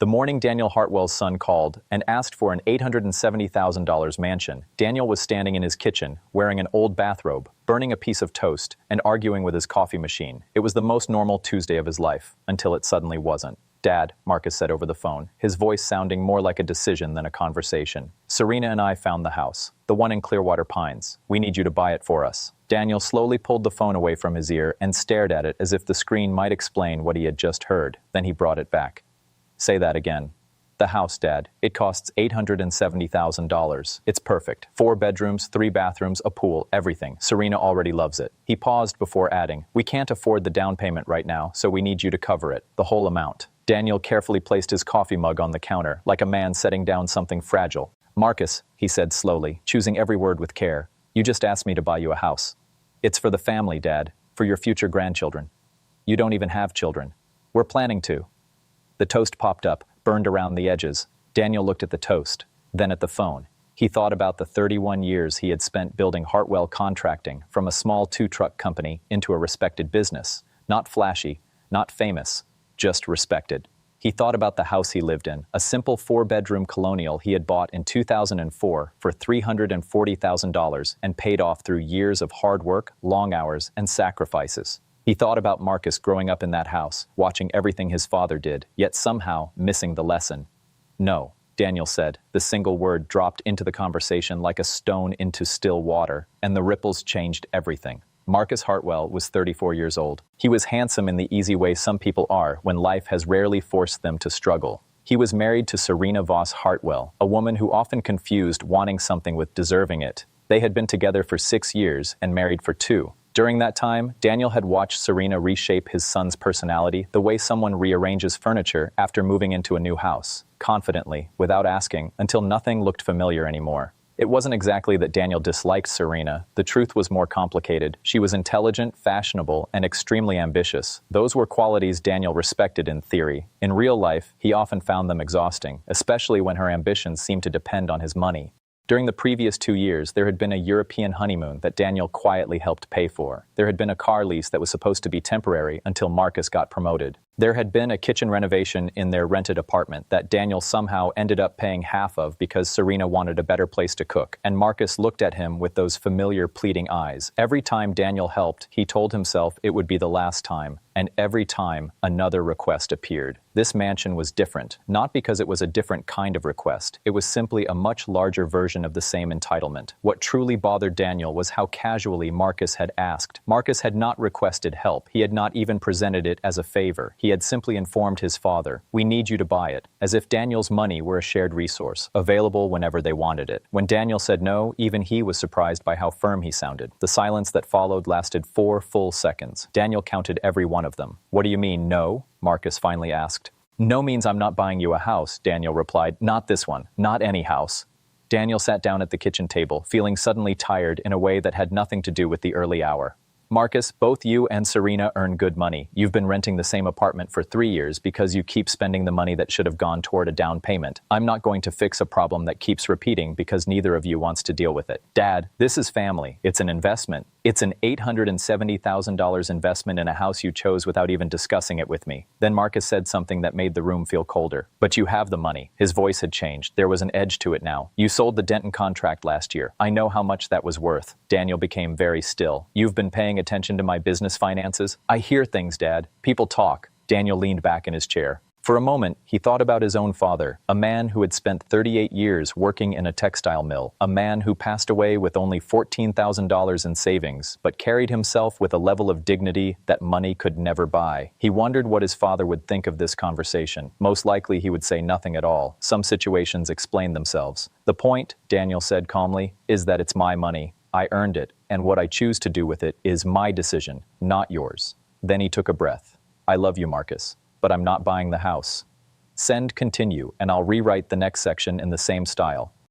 morning Daniel Hartwell's son called and asked for an $870,000 mansion, Daniel was standing in his kitchen, wearing an old bathrobe, burning a piece of toast, and arguing with his coffee machine. It was the most normal Tuesday of his life, until it suddenly wasn't. "Dad," Marcus said over the phone, his voice sounding more like a decision than a conversation. "Serena and I found the house, the one in Clearwater Pines. We need you to buy it for us." Daniel slowly pulled the phone away from his ear and stared at it as if the screen might explain what he had just heard. Then he brought it back. "Say that again." "The house, Dad. It costs $870,000. It's perfect. 4 bedrooms, 3 bathrooms, a pool, everything. Serena already loves it." He paused before adding, "We can't afford the down payment right now, so we need you to cover it, the whole amount." Daniel carefully placed his coffee mug on the counter, like a man setting down something fragile. "Marcus," he said slowly, choosing every word with care, "you just asked me to buy you a house. It's for the family, Dad, for your future grandchildren. You don't even have children. We're planning to." The toast popped up, burned around the edges. Daniel looked at the toast, then at the phone. He thought about the 31 years he had spent building Hartwell Contracting from a small 2-truck company into a respected business. Not flashy, not famous, just respected. He thought about the house he lived in, a simple 4-bedroom colonial he had bought in 2004 for $340,000 and paid off through years of hard work, long hours, and sacrifices. He thought about Marcus growing up in that house, watching everything his father did, yet somehow missing the lesson. "No," Daniel said. The single word dropped into the conversation like a stone into still water, and the ripples changed everything. Marcus Hartwell was 34 years old. He was handsome in the easy way some people are when life has rarely forced them to struggle. He was married to Serena Voss Hartwell, a woman who often confused wanting something with deserving it. They had been together for 6 years and married for 2. During that time, Daniel had watched Serena reshape his son's personality the way someone rearranges furniture after moving into a new house, confidently, without asking, until nothing looked familiar anymore. It wasn't exactly that Daniel disliked Serena. The truth was more complicated. She was intelligent, fashionable, and extremely ambitious. Those were qualities Daniel respected in theory. In real life, he often found them exhausting, especially when her ambitions seemed to depend on his money. During the previous 2 years, there had been a European honeymoon that Daniel quietly helped pay for. There had been a car lease that was supposed to be temporary until Marcus got promoted. There had been a kitchen renovation in their rented apartment that Daniel somehow ended up paying half of because Serena wanted a better place to cook, and Marcus looked at him with those familiar pleading eyes. Every time Daniel helped, he told himself it would be the last time, and every time another request appeared. This mansion was different, not because it was a different kind of request. It was simply a much larger version of the same entitlement. What truly bothered Daniel was how casually Marcus had asked. Marcus had not requested help. He had not even presented it as a favor. He had simply informed his father, "We need you to buy it," as if Daniel's money were a shared resource, available whenever they wanted it. When Daniel said no, even he was surprised by how firm he sounded. The silence that followed lasted 4 full seconds. Daniel counted every one of them. "What do you mean, no?" Marcus finally asked. "No means I'm not buying you a house," Daniel replied. "Not this one. Not any house." Daniel sat down at the kitchen table, feeling suddenly tired in a way that had nothing to do with the early hour. "Marcus, both you and Serena earn good money. You've been renting the same apartment for 3 years because you keep spending the money that should have gone toward a down payment. I'm not going to fix a problem that keeps repeating because neither of you wants to deal with it. Dad, this is family. It's an investment. It's an $870,000 investment in a house you chose without even discussing it with me." Then Marcus said something that made the room feel colder. "But you have the money." His voice had changed. There was an edge to it now. "You sold the Denton contract last year. I know how much that was worth." Daniel became very still. "You've been paying attention to my business finances?" "I hear things, Dad. People talk." Daniel leaned back in his chair. For a moment, he thought about his own father, a man who had spent 38 years working in a textile mill, a man who passed away with only $14,000 in savings, but carried himself with a level of dignity that money could never buy. He wondered what his father would think of this conversation. Most likely he would say nothing at all. Some situations explain themselves. "The point," Daniel said calmly, "is that it's my money. I earned it, and what I choose to do with it is my decision, not yours." Then he took a breath. "I love you, Marcus, but I'm not buying the house." Send continue, and I'll rewrite the next section in the same style.